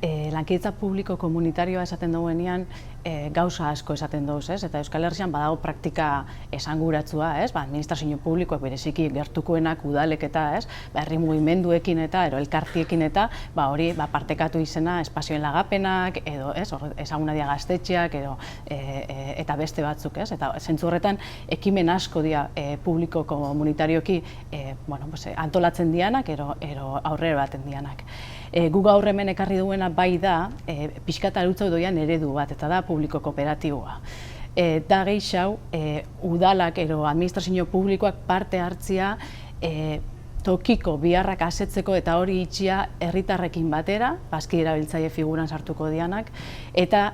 lankidetza publiko komunitarioa esaten duenean gauza asko esaten dugu, eta Euskal Herrian badago praktika esanguratsua, administrazio publikoak bereziki gertukoenak udalek eta herri mugimenduekin eta elkartiekin eta hori partekatu izena espazioen lagapenak edo ezaguna dira gaztetxeak eta beste batzuk, eta zentzu horretan ekimen asko dira publiko komunitarioki antolatzen dianak ero aurrera baten dianak. Gu gaur hemen ekarri duena bai da pixka eta arutza doian eredu bat, eta da publiko kooperatiboa. Da gehiago, udalak edo administrazio publikoak parte hartzia tokiko biharrak asetzeko eta hori itxia herritarrekin batera, bazki erabiltzaile figuran sartuko dianak, eta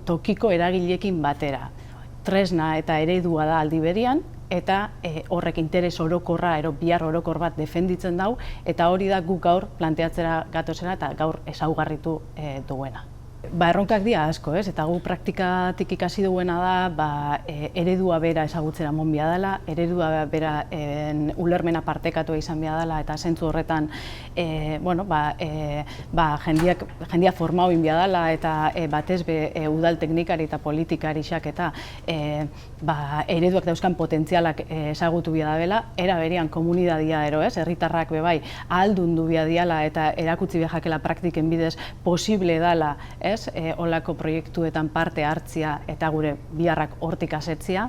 tokiko eragileekin batera. Tresna eta eredua da aldi berian, eta horrek interes orokorra, bihar orokor bat defenditzen dau, eta hori da guk gaur planteatzera gatozena eta gaur ezaugarritu duena. Erronkak dira asko, eta gu praktikatik ikasi duena da eredua bera ezagutzera mon bia dela, eredua bera ulermena partekatua izan bia dela, eta zentzu horretan jendia formau in bia dela, eta batez udal teknikari eta politikari eta ereduak dauzkan potentzialak ezagutu bia dela, era berian komunidadia herritarrak bebai ahaldundu bia diala eta erakutsi bia jakela praktiken bidez posible dela, olako proiektuetan parte hartzia eta gure biharrak hortik asetzia.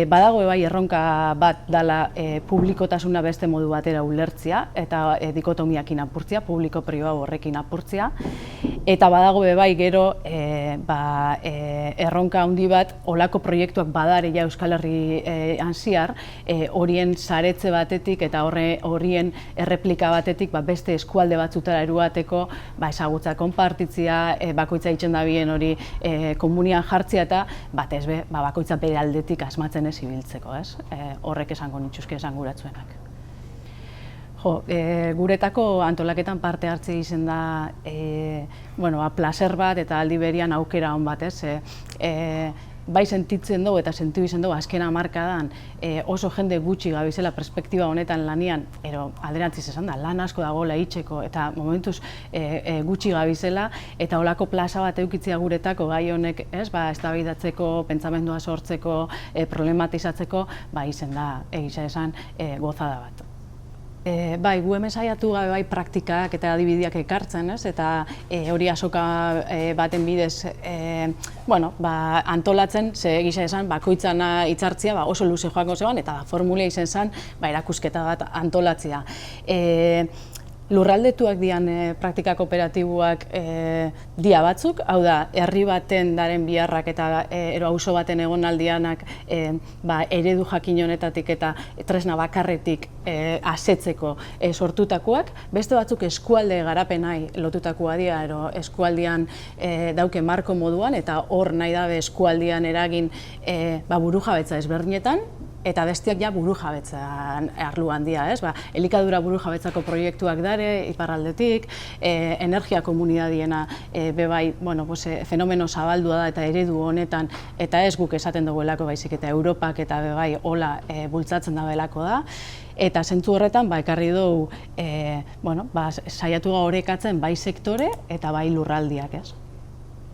Badago bai erronka bat dela publikotasuna beste modu batera ulertzia eta dikotomiakin apurtzia, publiko-pribatu horrekin apurtzia. Eta badago bai gero erronka handi bat olako proiektuak badare ja Euskal Herrian zehar, horien saretze batetik eta horien erreplika batetik beste eskualde batzutara eruateko ezagutza konpartitzia, bakoitza itzen da bien hori komunian jartzia eta batez bakoitza bere aldetik asmatzen ez ibiltzeko, horrek esango nituzke esanguratsuenak. Guretako antolaketan parte hartze izen da plazer bat eta aldi berian aukera hon bat, bai sentitzen dugu eta sentitu izan dugu azken hamarkadan oso jende gutxi gabizela perspektiba honetan lanian, alderantziz esan da, lan asko dagoela itxeko eta momentuz gutxi gabizela eta holako plaza bat eukitzea guretako gai honek eztabaidatzeko, pentsamendua sortzeko, problematizatzeko, izen da egisa esan gozada bat. Bai, gu hemen saiatu gabe praktikak eta adibideak ekartzen, eta hori azoka baten bidez antolatzen, ze gisa esan bakoitzana hitzartzia oso luze joango zegoen eta formula izen zen erakusketa bat antolatzea. Lurraldetuak dian praktika kooperatiboak dia batzuk, hau da, herri baten daren biharrak eta auzo baten egon aldianak eredu jakin honetatik eta tresna bakarretik asetzeko sortutakoak, beste batzuk eskualde garapenai lotutakoa dira, eskualdean dauke marko moduan eta hor nahi dabe eskualdean eragin burujabetza ezberdinetan, eta bestiak ja burujabetzan arloan dira, elikadura burujabetzako proiektuak dare, iparraldetik, energia komunidadiena bebai fenomeno zabaldua da eta eredu honetan, eta ez guk esaten duguelako baizik eta Europak eta bebai hola bultzatzen dabelako da. Eta zentzu horretan ekarri dugu saiatu orekatzen bai sektore eta bai lurraldiak.